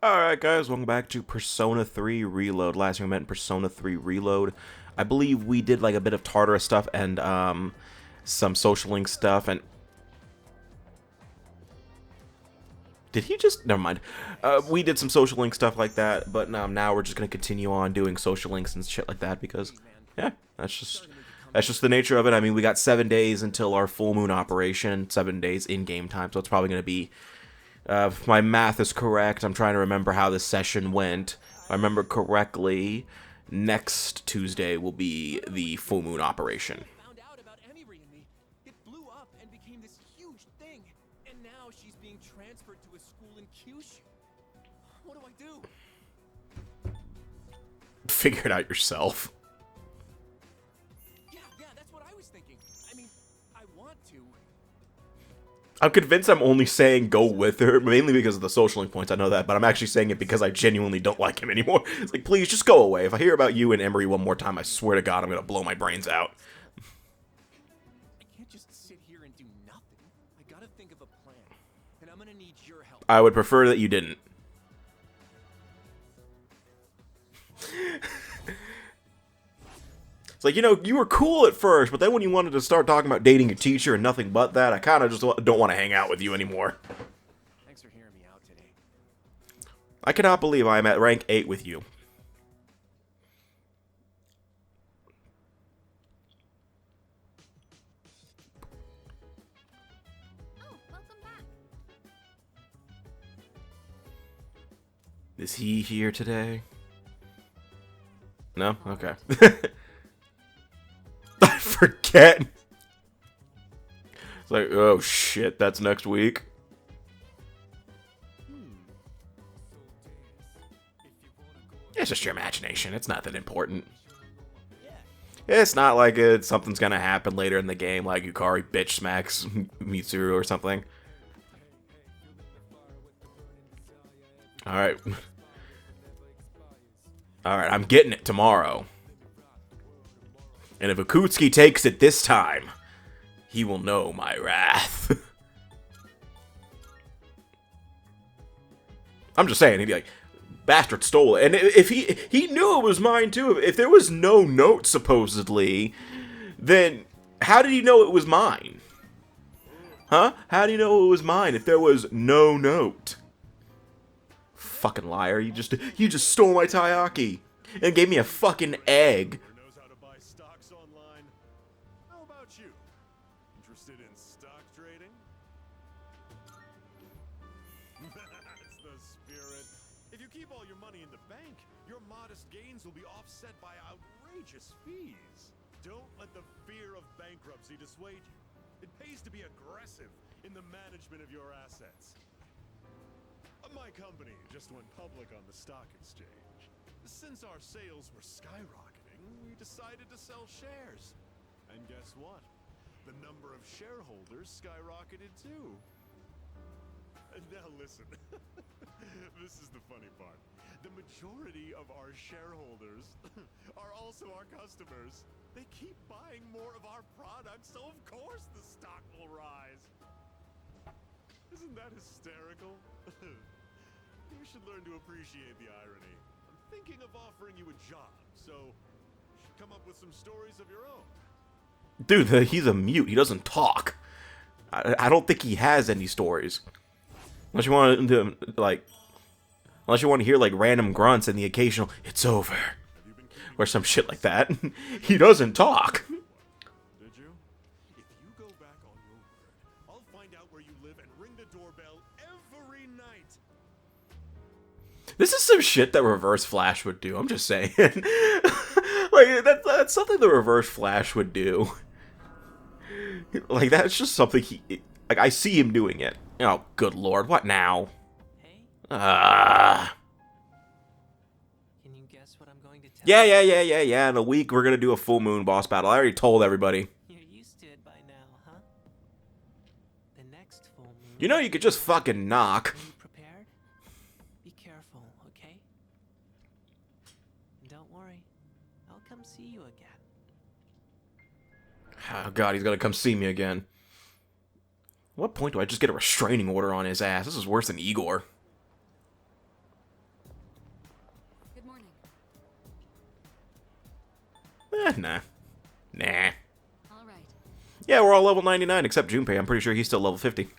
Alright guys, welcome back to Persona 3 Reload. Last time we met in Persona 3 Reload, I believe we did like a bit of Tartarus stuff and some social link stuff, and did he just, never mind. We did some social link stuff like that, but now we're just going to continue on doing social links and shit like that because, yeah, that's just the nature of it. I mean, we got 7 days until our full moon operation, 7 days in game time, so it's probably going to be, if my math is correct, I'm trying to remember how this session went. If I remember correctly, next Tuesday will be the full moon operation. Found out about Emery and me. It blew up and became this huge thing. And now she's being transferred to a school in Kyushu. What do I do? Figure it out yourself. Yeah, that's what I was thinking. I mean, I want to. I'm convinced I'm only saying go with her, mainly because of the social link points, I know that, but I'm actually saying it because I genuinely don't like him anymore. It's like, please, just go away. If I hear about you and Emery one more time, I swear to God, I'm gonna blow my brains out. I can't just sit here and do nothing. I gotta think of a plan. And I'm gonna need your help. I would prefer that you didn't. It's like, you know, you were cool at first, but then when you wanted to start talking about dating a teacher and nothing but that, I kind of just don't want to hang out with you anymore. Thanks for hearing me out today. I cannot believe I am at rank 8 with you. Oh, welcome back. Is he here today? No? Okay. I forget. It's like, oh shit, that's next week. It's just your imagination. It's not that important. It's not like something's gonna happen later in the game, like Yukari bitch smacks Mitsuru or something. Alright. Alright, I'm getting it tomorrow. And if Akutsuki takes it this time, he will know my wrath. I'm just saying, he'd be like, bastard stole it. And if he knew it was mine too. If there was no note, supposedly, then how did he know it was mine? Huh? How do you know it was mine if there was no note? Fucking liar. You just stole my taiyaki and gave me a fucking egg. Knows how to buy stocks online. How about you? Interested in stock trading? That's the spirit. If you keep all your money in the bank, your modest gains will be offset by outrageous fees. Don't let the fear of bankruptcy dissuade you. It pays to be aggressive in the management of your assets. My company just went public on the stock exchange. Since our sales were skyrocketing, we decided to sell shares. And guess what? The number of shareholders skyrocketed too. And now listen, this is the funny part. The majority of our shareholders are also our customers. They keep buying more of our products, so of course the stock will rise. Isn't that hysterical? You should learn to appreciate the irony. I'm thinking of offering you a job, so you should come up with some stories of your own. Dude, he's a mute. He doesn't talk. I don't think he has any stories. Unless you want to, like, unless you want to hear, like, random grunts and the occasional, it's over. Or some shit like that. He doesn't talk. Did you? If you go back on your word, I'll find out where you live and ring the doorbell every night. This is some shit that Reverse Flash would do. I'm just saying. Like, that's something the Reverse Flash would do. Like, that's just something like, I see him doing it. Oh, good lord. What now? Hey, Ah. can you guess what I'm going to tell Yeah. In a week, we're gonna do a full moon boss battle. I already told everybody. You're used to it by now, huh? The next full moon. You know you could just fucking knock. Are you prepared? Be careful, okay? And don't worry, I'll come see you again. Oh god, he's gonna come see me again. What point do I just get a restraining order on his ass? This is worse than Igor. Nah. Nah. All right. Yeah, we're all level 99 except Junpei. I'm pretty sure he's still level 50.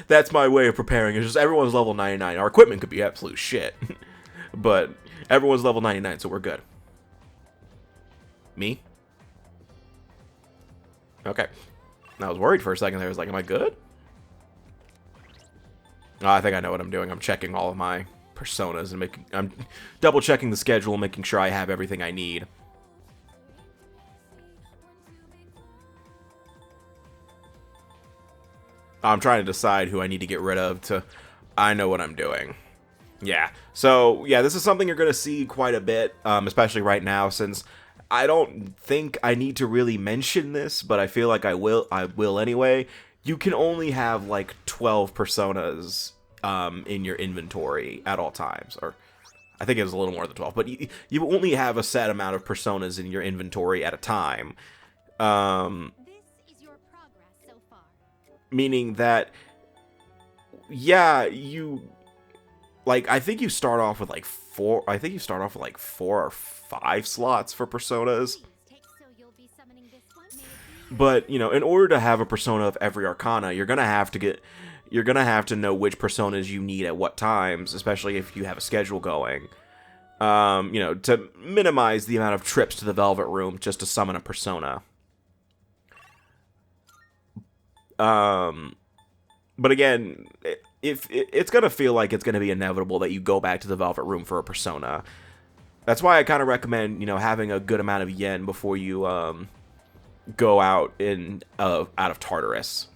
That's my way of preparing. It's just everyone's level 99. Our equipment could be absolute shit. But everyone's level 99, so we're good. Me? Okay. I was worried for a second there. I was like, am I good? Oh, I think I know what I'm doing. I'm checking all of my personas and I'm double checking the schedule, making sure I have everything I need. I'm trying to decide who I need to get rid of to... I know what I'm doing. Yeah. So, yeah, this is something you're going to see quite a bit, especially right now, since I don't think I need to really mention this, but I feel like I will anyway. You can only have, like, 12 personas in your inventory at all times, or... I think it was a little more than 12, but you only have a set amount of personas in your inventory at a time. This is your progress so far. Meaning that, yeah, like, I think you start off with like 4 or 5 slots for personas. Please take so you'll be summoning this one. May it be But, you know, in order to have a persona of every arcana, you're gonna have to know which personas you need at what times, especially if you have a schedule going. You know, to minimize the amount of trips to the Velvet Room just to summon a persona. But again, if it's gonna feel like it's gonna be inevitable that you go back to the Velvet Room for a persona. That's why I kind of recommend, you know, having a good amount of yen before you go out of Tartarus.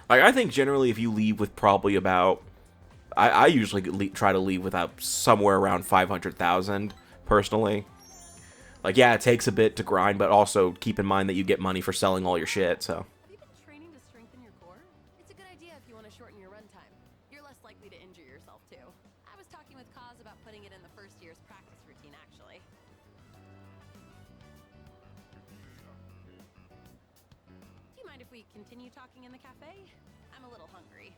Like, I think generally if you leave with probably about... I usually try to leave without somewhere around 500,000, personally. Like, yeah, it takes a bit to grind, but also keep in mind that you get money for selling all your shit, so... Have you been training to strengthen your core? It's a good idea if you want to shorten your runtime. You're less likely to injure yourself, too. I was talking with Kaz about putting it in the first year's practice routine, actually. Do you mind if we continue talking in the cafe? I'm a little hungry.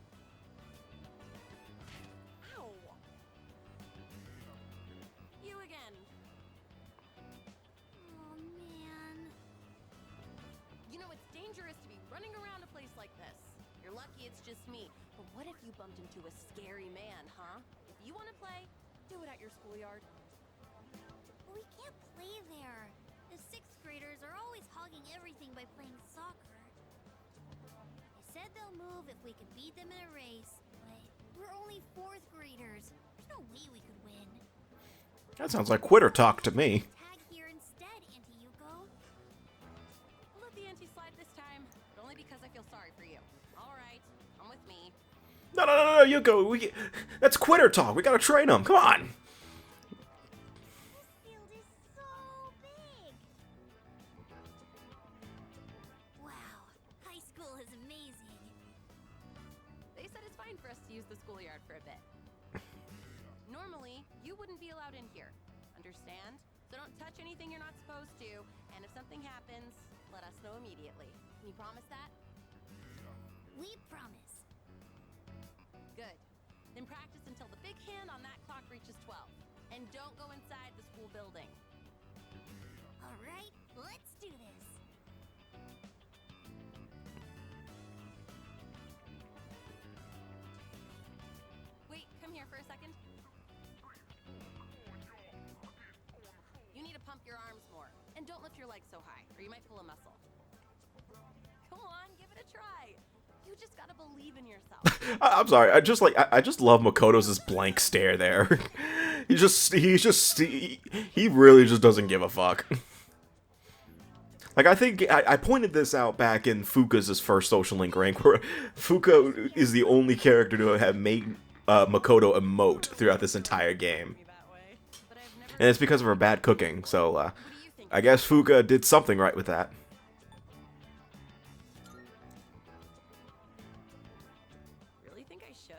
Ow! You again. Oh man. You know, it's dangerous to be running around a place like this. You're lucky it's just me. But what if you bumped into a scary man, huh? If you want to play, do it at your schoolyard. But we can't play there. The 6th graders are always hogging everything by playing soccer. They said they'll move if we can beat them in a race, but we're only 4th graders. There's no way we could win. That sounds like quitter talk to me. Tag here instead, Auntie Yuko. We'll let the ante slide this time, but only because I feel sorry for you. All right, come with me. No, you go. That's quitter talk. We gotta train them. Come on. This field is so big. Wow, high school is amazing. They said it's fine for us to use the schoolyard for a bit. Normally, you wouldn't be allowed in here. Understand? So don't touch anything you're not supposed to, and if something happens, let us know immediately. Can you promise that? We promise. Good. Then practice until the big hand on that clock reaches 12. And don't go inside the school building. All right, let's do this. Wait, come here for a second. You need to pump your arms more. And don't lift your legs so high, or you might pull a muscle. Go on, give it a try. You just gotta believe in yourself. I'm sorry. I just love Makoto's blank stare there. he really just doesn't give a fuck. Like, I think I pointed this out back in Fuka's first Social Link rank, where Fuka is the only character to have made Makoto emote throughout this entire game. But I've never... And it's because of her bad cooking, so What do you think? I guess Fuka did something right with that. Really think I should?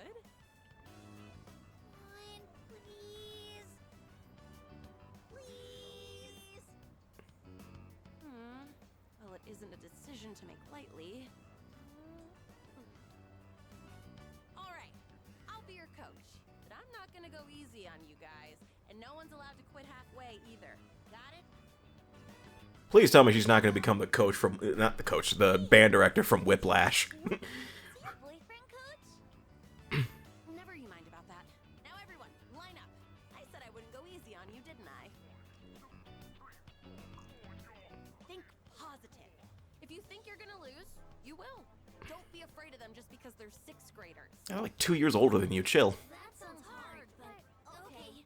Fine, please. Please. Well, it isn't a decision to make lightly. All right, I'll be your coach. I'm not gonna go easy on you guys, and no one's allowed to quit halfway either. Got it? Please tell me she's not going to become the coach from, not the coach, the band director from Whiplash. Is he your boyfriend, Coach? Never you mind about that. Now everyone, line up. I said I wouldn't go easy on you, didn't I? Think positive. If you think you're gonna lose, you will. Don't be afraid of them just because they're 6th graders. I'm like 2 years older than you. Chill. That sounds hard, but okay.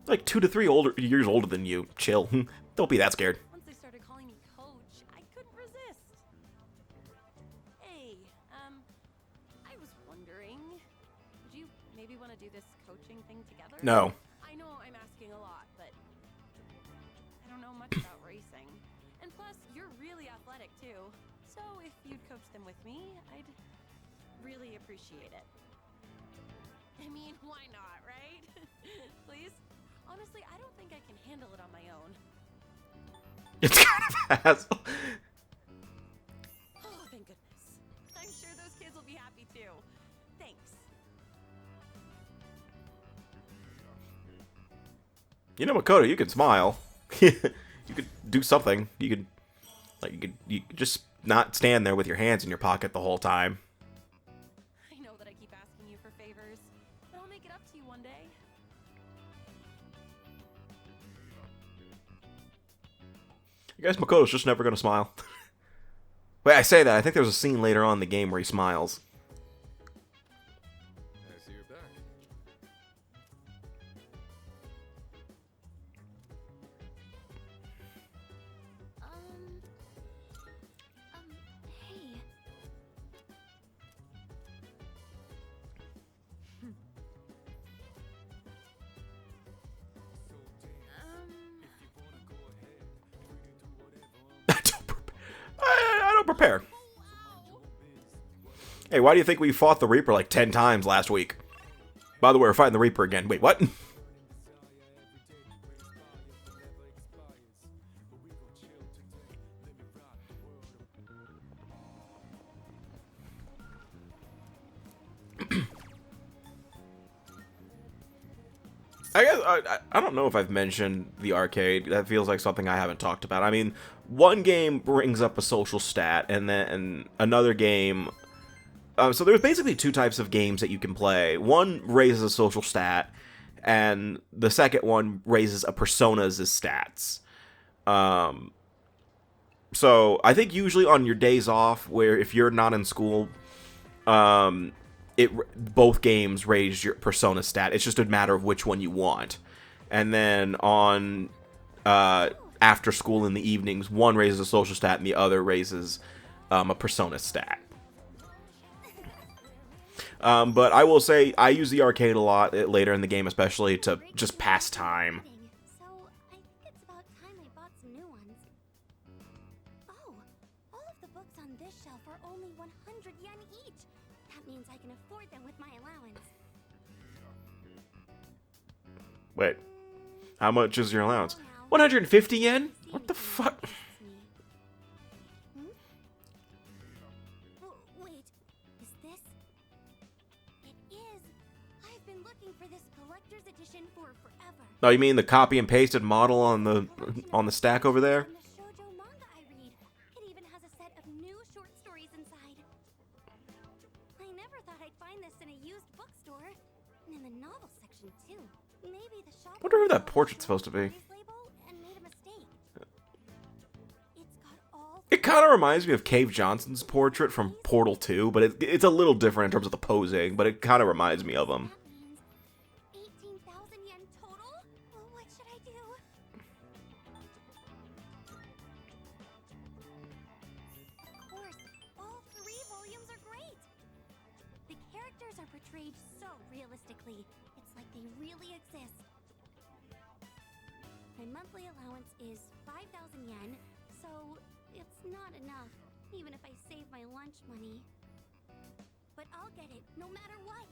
Like 2 to 3 years older than you. Chill. Don't be that scared. Once they started calling me coach, I couldn't resist. Hey, I was wondering, would you maybe want to do this coaching thing together? No. I know I'm asking a lot, but I don't know much about racing. And plus, you're really athletic too. So if you'd coach them with me, I'd really appreciate it. I mean, why not, right? Please? Honestly, I don't think I can handle it on my own. It's kind of a hassle. Oh, thank goodness. I'm sure those kids will be happy too. Thanks. You know, Makoto, you can smile. You could do something. You could just not stand there with your hands in your pocket the whole time. I know that I keep asking you for favors, but I'll make it up to you one day. I guess Makoto's just never gonna smile. Wait, I say that. I think there's a scene later on in the game where he smiles. I see you're back. Hey. I don't prepare. Hey, why do you think we fought the Reaper like 10 times last week? By the way, we're fighting the Reaper again. Wait, what? I guess I don't know if I've mentioned the arcade. That feels like something I haven't talked about. I mean, one game brings up a social stat, and then another game. So there's basically 2 types of games that you can play. One raises a social stat, and the second one raises a persona's stats. So I think usually on your days off, where if you're not in school, both games raise your persona stat. It's just a matter of which one you want. And then on after school in the evenings, one raises a social stat and the other raises a persona stat. But I will say I use the arcade a lot later in the game, especially to just pass time. So I think it's about time I bought some new ones. Oh, all of the books on this shelf are only 100 yen each. That means I can afford them with my allowance. Wait, how much is your allowance? 150 yen? What the fuck? Wait, is this? It is. I've been looking for this collector's edition for forever. Oh, you mean the copy and pasted model on the stack over there? From the shoujo manga I read. It even has a set of new short stories inside. I never thought I'd find this in a used bookstore. And in the novel section too. Maybe the shop. Wonder who that portrait's supposed to be. And made a mistake. It's got all. It kind of reminds me of Cave Johnson's portrait from Portal 2, but it's a little different in terms of the posing, but it kind of reminds me of him. That means 18,000 yen total? Well, what should I do? Of course, all 3 volumes are great. The characters are portrayed so realistically. It's like they really exist. My monthly allowance is 5,000 yen, so it's not enough, even if I save my lunch money. But I'll get it, no matter what.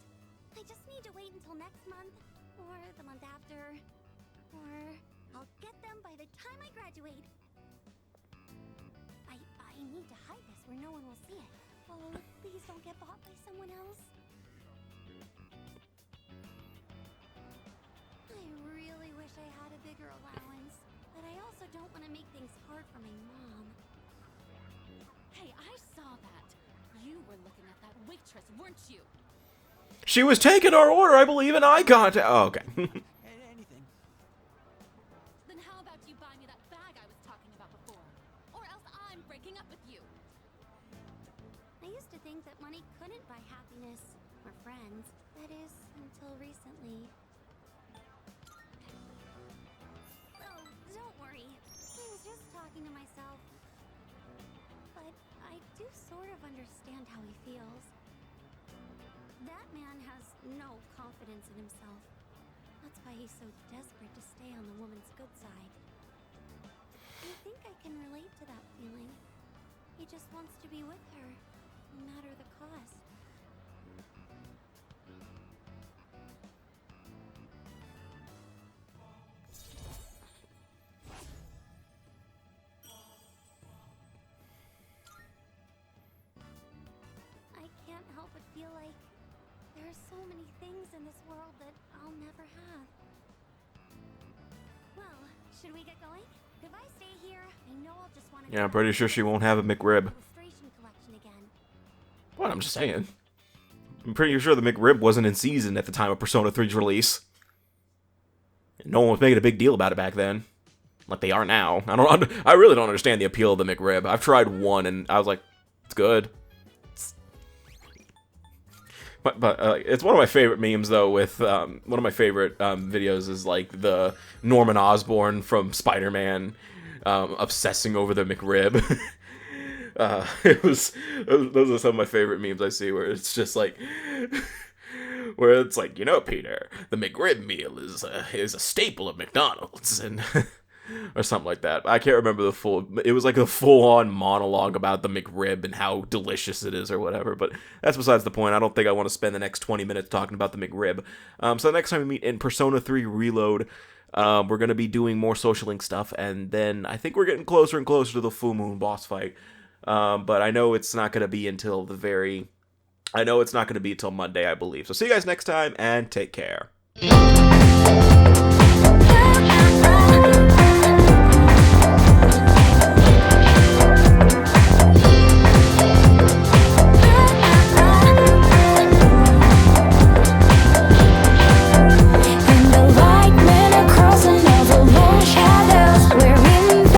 I just need to wait until next month, or the month after, or I'll get them by the time I graduate. I need to hide this where no one will see it. Oh, please don't get bought by someone else. really wish I had a bigger allowance, but I also don't want to make things hard for my mom. Hey, I saw that. You were looking at that waitress, weren't you? She was taking our order, I believe, in eye contact. Oh, okay. Anything. Then how about you buy me that bag I was talking about before? Or else I'm breaking up with you. I used to think that money couldn't buy happiness or friends. That is, until recently. Oh, don't worry. I was just talking to myself. But I do sort of understand how he feels. That man has no confidence in himself. That's why he's so desperate to stay on the woman's good side. I think I can relate to that feeling. He just wants to be with her, no matter the cost. I can't help but feel like there are so many things in this world that I'll never have. Well, should we get going? If I stay here, I know I'll just want to. Yeah, I'm pretty sure she won't have a McRib. Illustration collection again. What? I'm just saying. I'm pretty sure the McRib wasn't in season at the time of Persona 3's release. No one was making a big deal about it back then, like they are now. I really don't understand the appeal of the McRib. I've tried one and I was like, it's good. But it's one of my favorite memes though. With one of my favorite videos is like the Norman Osborn from Spider-Man obsessing over the McRib. Those are some of my favorite memes I see, where it's just like, where it's like, you know, Peter, the McRib meal is a staple of McDonald's, and or something like that. I can't remember the full. It was like a full-on monologue about the McRib and how delicious it is, or whatever. But that's besides the point. I don't think I want to spend the next 20 minutes talking about the McRib. So the next time we meet in Persona 3 Reload, we're gonna be doing more Social Link stuff, and then I think we're getting closer and closer to the Full Moon boss fight. But I know it's not gonna be until Monday, I believe. So see you guys next time, and take care.